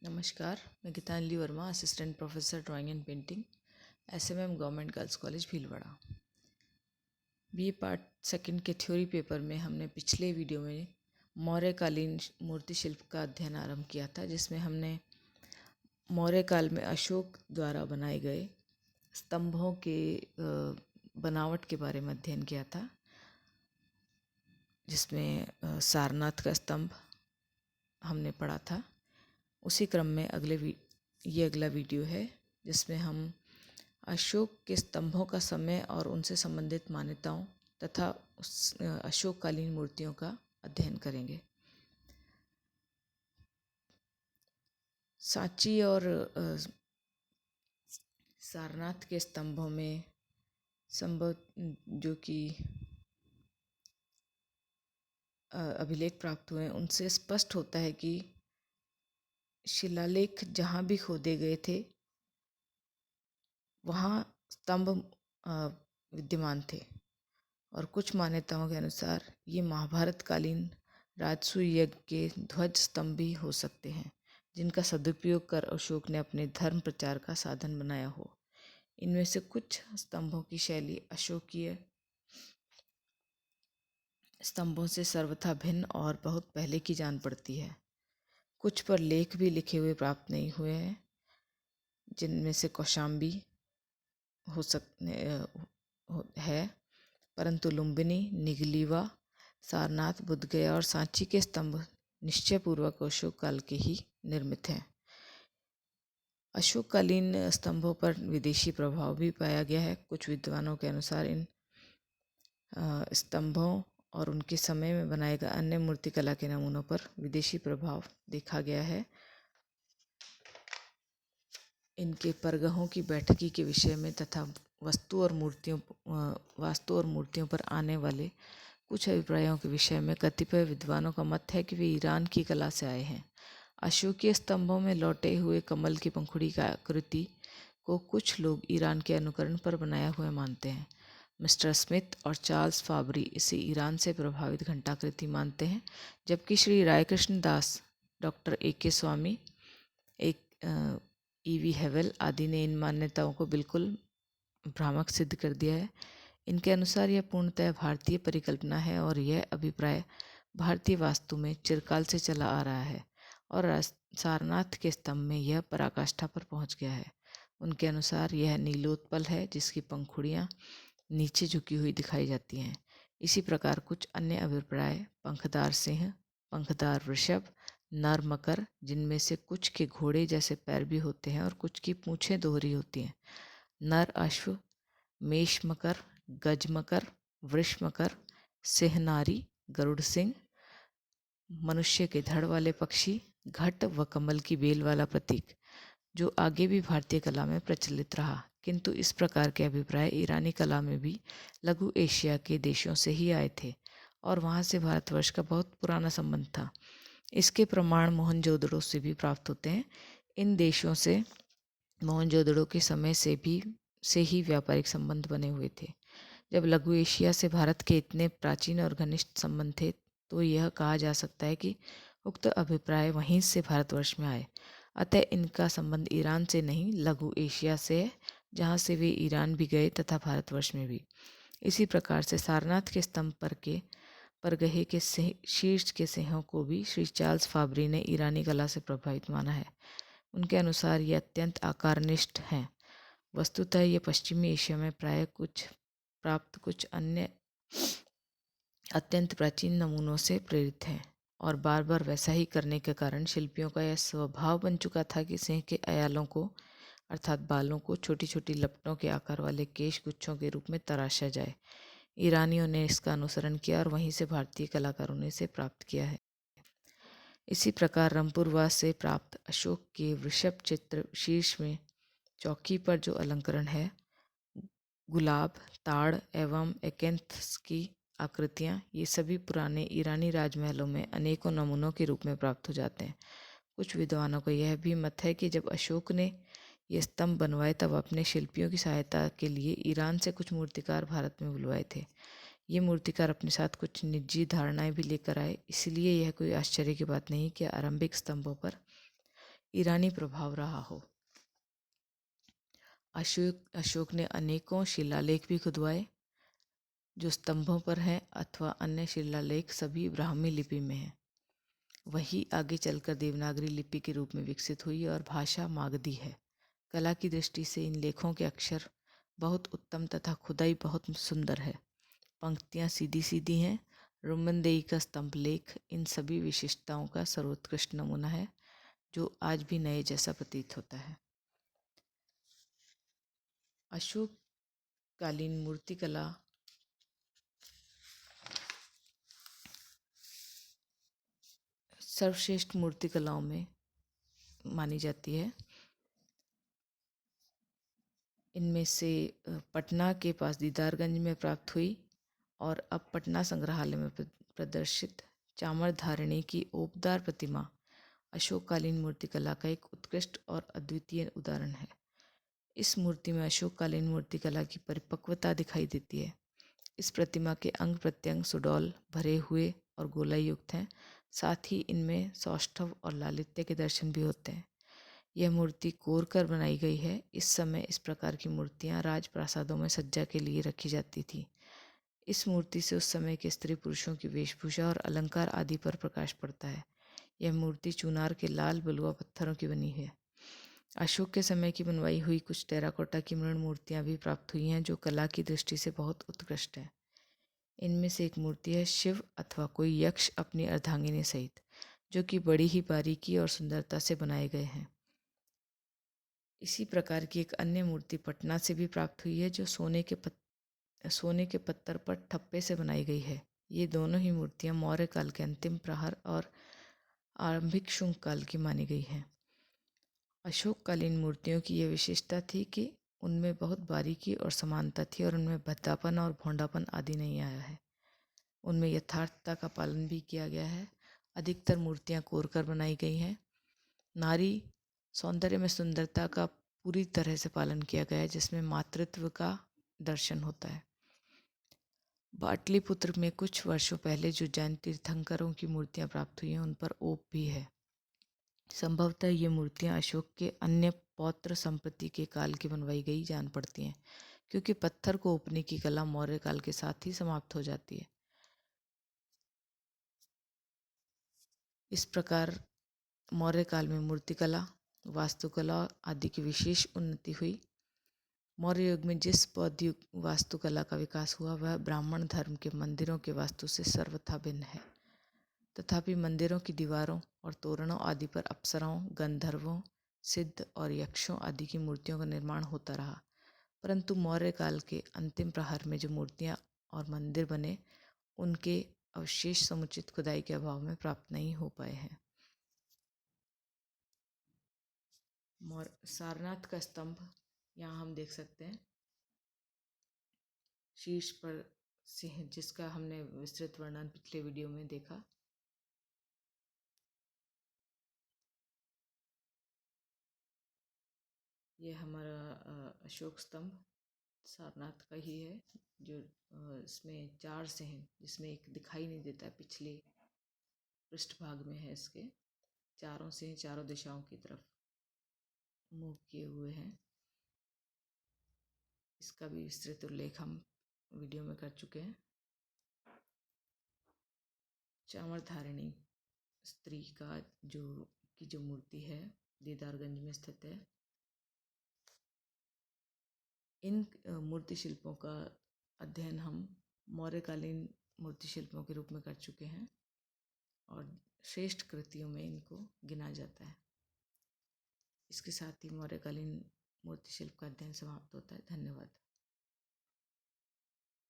नमस्कार, मैं Geetanjali Verma, assistant professor drawing and painting, SMM government girls college Bhilwara. B part second के theory paper में हमने पिछले वीडियो में मौर्यकालीन मूर्ति शिल्प का अध्ययन आरंभ किया था, जिसमें हमने मौर्य काल में अशोक द्वारा बनाए गए स्तंभों के बनावट के बारे में अध्ययन किया था, जिसमें सारनाथ का स्तंभ हमने पढ़ा था। उसी क्रम में ये अगला वीडियो है, जिसमें हम अशोक के स्तंभों का समय और उनसे संबंधित मान्यताओं तथा अशोककालीन मूर्तियों का अध्ययन करेंगे। सांची और सारनाथ के स्तंभों में संभव जो कि अभिलेख प्राप्त हुए, उनसे स्पष्ट होता है कि शिलालेख जहाँ भी खोदे गए थे वहाँ स्तंभ विद्यमान थे, और कुछ मान्यताओं के अनुसार ये महाभारत कालीन राजसूय यज्ञ के ध्वज स्तंभ भी हो सकते हैं, जिनका सदुपयोग कर अशोक ने अपने धर्म प्रचार का साधन बनाया हो। इनमें से कुछ स्तंभों की शैली अशोकीय स्तंभों से सर्वथा भिन्न और बहुत पहले की जान पड़ती है। कुछ पर लेख भी लिखे हुए प्राप्त नहीं हुए हैं, जिनमें से कौशाम्बी हो सकते है, परंतु लुम्बिनी, निगलीवा, सारनाथ, बुद्धगया और सांची के स्तंभ निश्चयपूर्वक अशोक काल के ही निर्मित हैं। अशोककालीन स्तंभों पर विदेशी प्रभाव भी पाया गया है। कुछ विद्वानों के अनुसार इन स्तंभों और उनके समय में बनाए गए अन्य मूर्तिकला के नमूनों पर विदेशी प्रभाव देखा गया है। इनके परगहों की बैठकी के विषय में तथा वास्तु और मूर्तियों पर आने वाले कुछ अभिप्रायों के विषय में कतिपय विद्वानों का मत है कि वे ईरान की कला से आए हैं। अशोकीय स्तंभों में लौटे हुए कमल की पंखुड़ी का आकृति को कुछ लोग ईरान के अनुकरण पर बनाया हुआ मानते हैं। मिस्टर स्मिथ और चार्ल्स फाबरी इसे ईरान से प्रभावित घंटाकृति मानते हैं, जबकि श्री रायकृष्ण दास, डॉक्टर ए.के. स्वामी, E.V. हेवेल आदि ने इन मान्यताओं को बिल्कुल भ्रामक सिद्ध कर दिया है। इनके अनुसार यह पूर्णतः भारतीय परिकल्पना है और यह अभिप्राय भारतीय वास्तु में चिरकाल से चला आ रहा है, और सारनाथ के स्तंभ में यह पराकाष्ठा पर पहुंच गया है। उनके अनुसार यह नीलोत्पल है, जिसकी पंखुड़ियाँ नीचे झुकी हुई दिखाई जाती हैं। इसी प्रकार कुछ अन्य अभिप्राय पंखदार सिंह, पंखदार वृषभ, नर मकर, जिनमें से कुछ के घोड़े जैसे पैर भी होते हैं और कुछ की पूँछें दोहरी होती हैं, नर अश्व, मेष मकर, गज मकर, वृष मकर, सिंहनारी, गरुड़ सिंह, मनुष्य के धड़ वाले पक्षी, घट व कमल की बेल वाला प्रतीक, जो आगे भी भारतीय कला में प्रचलित रहा। किंतु इस प्रकार के अभिप्राय ईरानी कला में भी लघु एशिया के देशों से ही आए थे, और वहाँ से भारतवर्ष का बहुत पुराना संबंध था। इसके प्रमाण मोहनजोदड़ो से भी प्राप्त होते हैं। इन देशों से मोहनजोदड़ो के समय से ही व्यापारिक संबंध बने हुए थे। जब लघु एशिया से भारत के इतने प्राचीन और घनिष्ठ संबंध थे, तो यह कहा जा सकता है कि उक्त अभिप्राय वहीं से भारतवर्ष में आए। अतः इनका संबंध ईरान से नहीं, लघु एशिया से है, जहाँ से वे ईरान भी गए तथा भारतवर्ष में भी। इसी प्रकार से सारनाथ के स्तंभ परगहे के शीर्ष के सिंहों को भी श्री चार्ल्स फाबरी ने ईरानी कला से प्रभावित माना है। उनके अनुसार ये अत्यंत आकारनिष्ठ हैं। वस्तुतः ये पश्चिमी एशिया में प्राय कुछ अन्य अत्यंत प्राचीन नमूनों से प्रेरित हैं, और बार बार वैसा ही करने के कारण शिल्पियों का यह स्वभाव बन चुका था कि सिंह के अयालों को अर्थात बालों को छोटी छोटी लपटों के आकार वाले केश गुच्छों के रूप में तराशा जाए। ईरानियों ने इसका अनुसरण किया और वहीं से भारतीय कलाकारों ने इसे प्राप्त किया है। इसी प्रकार रामपुरवास से प्राप्त अशोक के वृषभ चित्र शीर्ष में चौकी पर जो अलंकरण है, गुलाब, ताड़ एवं एकेंथस की आकृतियाँ, ये सभी पुराने ईरानी राजमहलों में अनेकों नमूनों के रूप में प्राप्त हो जाते हैं। कुछ विद्वानों का यह भी मत है कि जब अशोक ने ये स्तंभ बनवाए, तब अपने शिल्पियों की सहायता के लिए ईरान से कुछ मूर्तिकार भारत में बुलवाए थे। ये मूर्तिकार अपने साथ कुछ निजी धारणाएं भी लेकर आए, इसलिए यह कोई आश्चर्य की बात नहीं कि आरंभिक स्तंभों पर ईरानी प्रभाव रहा हो। अशोक ने अनेकों शिलालेख भी खुदवाए जो स्तंभों पर हैं अथवा अन्य शिलालेख सभी ब्राह्मी लिपि में हैं। वही आगे चलकर देवनागरी लिपि के रूप में विकसित हुई और भाषा मागधी है। कला की दृष्टि से इन लेखों के अक्षर बहुत उत्तम तथा खुदाई बहुत सुंदर है। पंक्तियाँ सीधी सीधी हैं। रुमनदेही का स्तंभ लेख इन सभी विशिष्टताओं का सर्वोत्कृष्ट नमूना है जो आज भी नए जैसा प्रतीत होता है। अशोक कालीन मूर्तिकला सर्वश्रेष्ठ मूर्तिकलाओं में मानी जाती है। इनमें से पटना के पास दीदारगंज में प्राप्त हुई और अब पटना संग्रहालय में प्रदर्शित चामरधारिणी की ओपदार प्रतिमा अशोककालीन मूर्तिकला का एक उत्कृष्ट और अद्वितीय उदाहरण है। इस मूर्ति में अशोककालीन मूर्तिकला की परिपक्वता दिखाई देती है। इस प्रतिमा के अंग प्रत्यंग सुडौल भरे हुए और गोलाई युक्त हैं। साथ ही इनमें सौष्ठव और लालित्य के दर्शन भी होते हैं। यह मूर्ति कोर कर बनाई गई है। इस समय इस प्रकार की मूर्तियां राजप्रासादों में सज्जा के लिए रखी जाती थी। इस मूर्ति से उस समय के स्त्री पुरुषों की वेशभूषा और अलंकार आदि पर प्रकाश पड़ता है। यह मूर्ति चुनार के लाल बलुआ पत्थरों की बनी है। अशोक के समय की बनवाई हुई कुछ टेराकोटा की मृण मूर्तियां भी प्राप्त हुई हैं जो कला की दृष्टि से बहुत उत्कृष्ट है। इनमें से एक मूर्ति है शिव अथवा कोई यक्ष अपनी अर्धांगिनी सहित, जो कि बड़ी ही बारीकी और सुंदरता से बनाए गए हैं। इसी प्रकार की एक अन्य मूर्ति पटना से भी प्राप्त हुई है जो सोने के पत्थर पर ठप्पे से बनाई गई है। ये दोनों ही मूर्तियां मौर्य काल के अंतिम प्रहर और आरंभिक शुंग काल की मानी गई हैं। अशोककालीन मूर्तियों की यह विशेषता थी कि उनमें बहुत बारीकी और समानता थी और उनमें भद्दापन और भोंडापन आदि नहीं आया है। उनमें यथार्थता का पालन भी किया गया है। अधिकतर मूर्तियां कोरकर बनाई गई हैं। नारी सौंदर्य में सुंदरता का पूरी तरह से पालन किया गया है जिसमें मातृत्व का दर्शन होता है। पाटलिपुत्र में कुछ वर्षों पहले जो जैन तीर्थंकरों की मूर्तियां प्राप्त हुई हैं उन पर ओप भी है। संभवतः ये मूर्तियां अशोक के अन्य पौत्र संपत्ति के काल की बनवाई गई जान पड़ती हैं, क्योंकि पत्थर को ओपने की कला मौर्य काल के साथ ही समाप्त हो जाती है। इस प्रकार मौर्य काल में मूर्तिकला, वास्तुकला आदि की विशेष उन्नति हुई। मौर्य युग में जिस बौद्ध वास्तुकला का विकास हुआ वह ब्राह्मण धर्म के मंदिरों के वास्तु से सर्वथा भिन्न है। तथापि मंदिरों की दीवारों और तोरणों आदि पर अप्सराओं, गंधर्वों, सिद्ध और यक्षों आदि की मूर्तियों का निर्माण होता रहा, परंतु मौर्य काल के अंतिम प्रहर में जो मूर्तियां और मंदिर बने उनके अवशेष समुचित खुदाई के अभाव में प्राप्त नहीं हो पाए हैं। सारनाथ का स्तंभ यहाँ हम देख सकते हैं। शीर्ष पर सिंह, जिसका हमने विस्तृत वर्णन पिछले वीडियो में देखा। यह हमारा अशोक स्तंभ सारनाथ का ही है, जो इसमें 4 सिंह, जिसमें एक दिखाई नहीं देता, पिछले पृष्ठभाग में है। इसके चारों सिंह चारों दिशाओं की तरफ मुंह किए हुए हैं। इसका भी विस्तृत उल्लेख हम वीडियो में कर चुके हैं। चामरधारिणी स्त्री का जो मूर्ति है दीदारगंज में स्थित है। इन मूर्ति शिल्पों का अध्ययन हम मौर्यकालीन मूर्ति शिल्पों के रूप में कर चुके हैं और श्रेष्ठ कृतियों में इनको गिना जाता है। इसके साथ ही मौर्यकालीन मूर्ति शिल्प का अध्ययन समाप्त होता है। धन्यवाद।